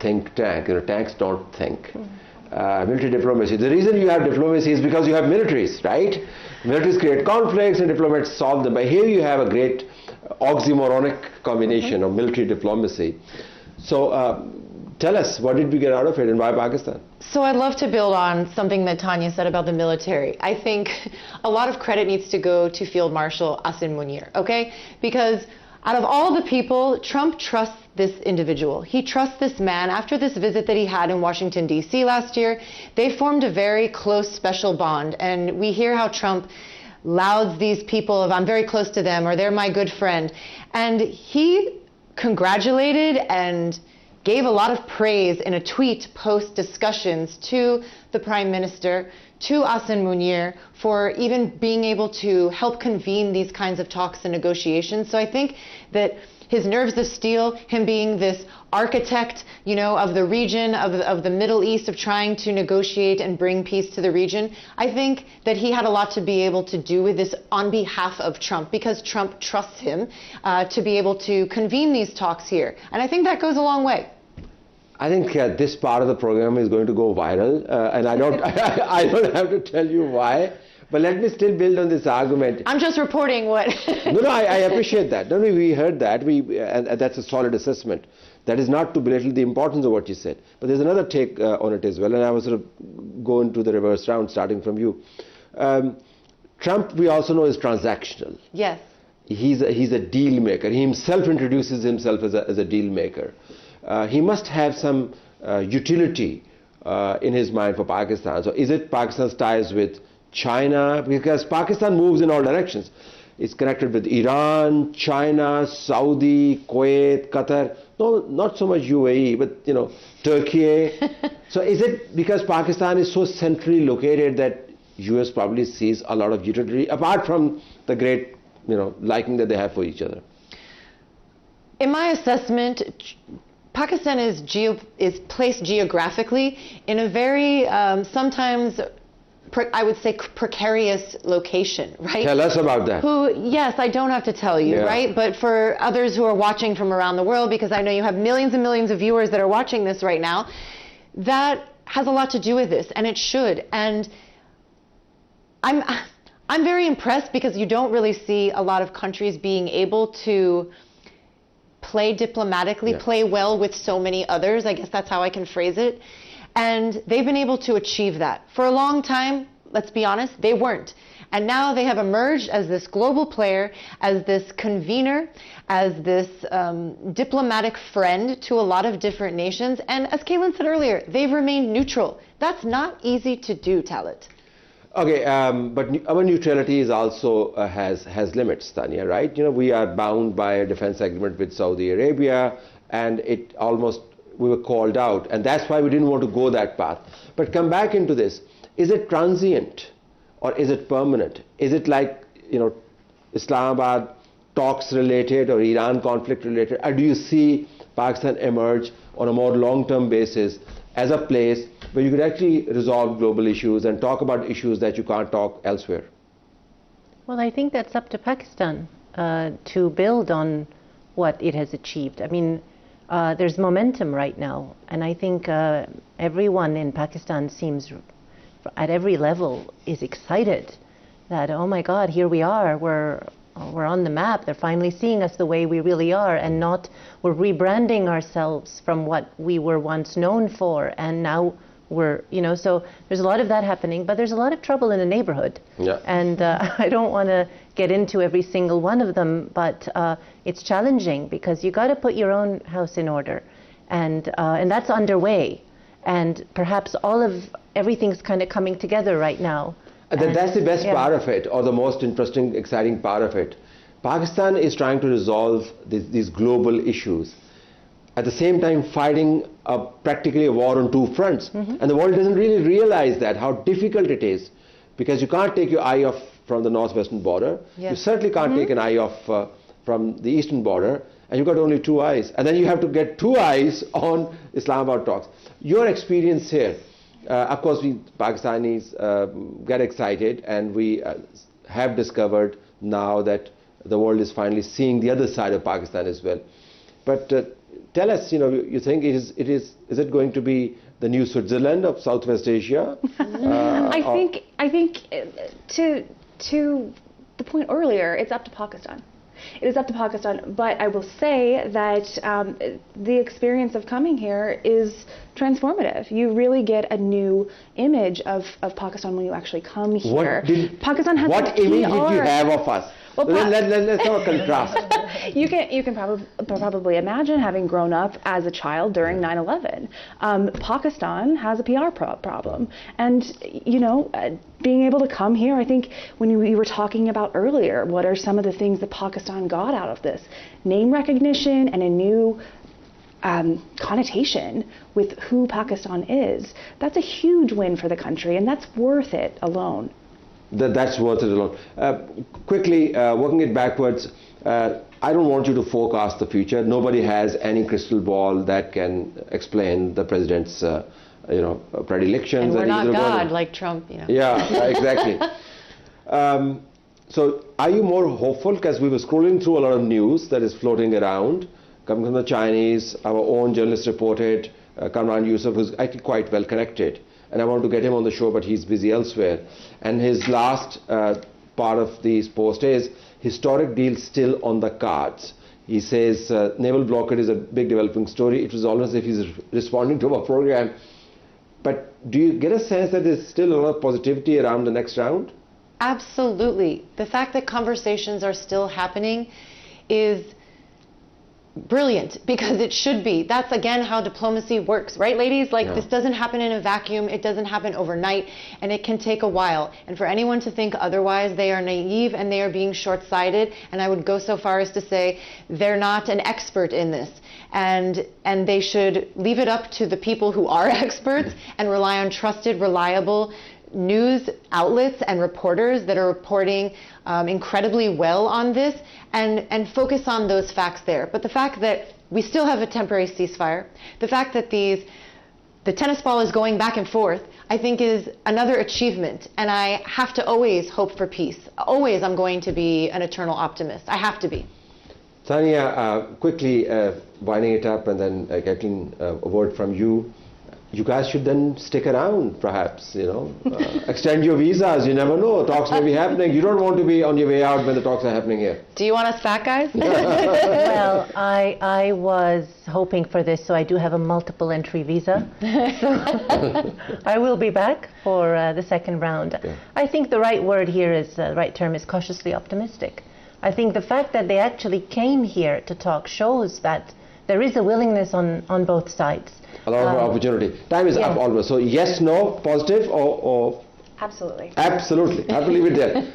think tank. Tanks don't think. Military diplomacy. The reason you have diplomacy is because you have militaries, right? Militaries create conflicts and diplomats solve them. But here you have a great oxymoronic combination of military diplomacy. So tell us, what did we get out of it and why Pakistan? So I'd love to build on something that Tanya said about the military. I think a lot of credit needs to go to Field Marshal Asim Munir, okay? Because out of all the people, Trump trusts this individual. He trusts this man. After this visit that he had in Washington, D.C. last year, they formed a very close special bond. And we hear how Trump louds these people of, I'm very close to them, or they're my good friend. And he congratulated and gave a lot of praise in a tweet post discussions to the Prime Minister, to Asim Munir, for even being able to help convene these kinds of talks and negotiations. So I think that his nerves of steel, him being this architect, of the region, of the Middle East, of trying to negotiate and bring peace to the region, I think that he had a lot to be able to do with this on behalf of Trump, because Trump trusts him to be able to convene these talks here. And I think that goes a long way. I think this part of the program is going to go viral, and I don't have to tell you why. But let me still build on this argument. I'm just reporting what. No, I appreciate that. No, we heard that. And that's a solid assessment. That is not to belittle the importance of what you said. But there's another take on it as well, and I was sort of going to the reverse round, starting from you. Trump, we also know, is transactional. Yes. He's a deal maker. He himself introduces himself as a deal maker. He must have some utility in his mind for Pakistan. So is it Pakistan's ties with China? Because Pakistan moves in all directions. It's connected with Iran, China, Saudi, Kuwait, Qatar. No, not so much UAE, but Turkey. So is it because Pakistan is so centrally located that US probably sees a lot of utility, apart from the great liking that they have for each other? In my assessment, Pakistan is placed geographically in a very sometimes I would say precarious location, right? Tell us about that. Yes, I don't have to tell you, right? But for others who are watching from around the world, because I know you have millions and millions of viewers that are watching this right now, that has a lot to do with this, and it should. And I'm very impressed, because you don't really see a lot of countries being able to play diplomatically, play well with so many others. I guess that's how I can phrase it. And they've been able to achieve that. For a long time, let's be honest, they weren't. And now they have emerged as this global player, as this convener, as this diplomatic friend to a lot of different nations. And as Caitlin said earlier, they've remained neutral. That's not easy to do, Talat. Okay, but our neutrality is also has limits, Tanya, right? We are bound by a defense agreement with Saudi Arabia, and we were called out, and that's why we didn't want to go that path. But come back into this. Is it transient or is it permanent? Is it like, Islamabad talks related or Iran conflict related? Or do you see Pakistan emerge on a more long-term basis as a place where you could actually resolve global issues and talk about issues that you can't talk elsewhere? Well, I think that's up to Pakistan to build on what it has achieved. I mean, there's momentum right now, and I think everyone in Pakistan seems, at every level, is excited that, oh my God, here we are, we're on the map. They're finally seeing us the way we really are, and we're rebranding ourselves from what we were once known for, and now we're, so there's a lot of that happening, but there's a lot of trouble in the neighborhood. Yeah. And I don't want to get into every single one of them, but it's challenging, because you got to put your own house in order, and that's underway, and perhaps everything's kind of coming together right now. That's the best part of it, or the most interesting, exciting part of it. Pakistan is trying to resolve these global issues, at the same time fighting practically a war on two fronts. And the world doesn't really realize how difficult it is, because you can't take your eye off from the northwestern border. You certainly can't take an eye off from the eastern border, and you've got only two eyes. And then you have to get two eyes on Islamabad talks. Your experience here, of course, we Pakistanis get excited, and we have discovered now that the world is finally seeing the other side of Pakistan as well. But tell us, you think is it going to be the new Switzerland of Southwest Asia? I think to the point earlier, it's up to Pakistan. It is up to Pakistan, but I will say that the experience of coming here is transformative. You really get a new image of Pakistan when you actually come here. Pakistan has what image did you have of us? Well, let's have a contrast. You can probably imagine having grown up as a child during 9/11. Pakistan has a PR problem, and being able to come here, I think when we were talking about earlier, what are some of the things that Pakistan got out of this? Name recognition and a new connotation with who Pakistan is. That's a huge win for the country, and that's worth it alone. That's worth it alone. Quickly, working it backwards, I don't want you to forecast the future. Nobody has any crystal ball that can explain the president's, predilections. And we're not God like Trump, Yeah, exactly. So are you more hopeful? Because we were scrolling through a lot of news that is floating around, coming from the Chinese. Our own journalist reported, Kamran Yusuf, who's actually quite well connected. And I want to get him on the show, but he's busy elsewhere. And his last part of this post is, historic deal still on the cards. He says, naval blockade is a big developing story. It was almost as if he's responding to our program. But do you get a sense that there's still a lot of positivity around the next round? Absolutely. The fact that conversations are still happening is brilliant, because it should be. That's again how diplomacy works, right, ladies? This doesn't happen in a vacuum. It doesn't happen overnight, and it can take a while. And for anyone to think otherwise, they are naive and they are being short-sighted. And I would go so far as to say they're not an expert in this, and they should leave it up to the people who are experts and rely on trusted, reliable news outlets and reporters that are reporting incredibly well on this, and focus on those facts there. But the fact that we still have a temporary ceasefire, the fact that the tennis ball is going back and forth, I think is another achievement. And I have to always hope for peace. Always I'm going to be an eternal optimist. I have to be. Tanya, quickly winding it up and then getting a word from you. You guys should then stick around, perhaps, extend your visas. You never know. Talks may be happening. You don't want to be on your way out when the talks are happening here. Do you want us back, guys? Well, I was hoping for this, so I do have a multiple entry visa. So I will be back for the second round. Yeah. I think the right word here is, the right term is cautiously optimistic. I think the fact that they actually came here to talk shows that there is a willingness on both sides. A lot of opportunity. Time is up almost. So yes, no, positive or? Absolutely. Absolutely. I have to leave it there.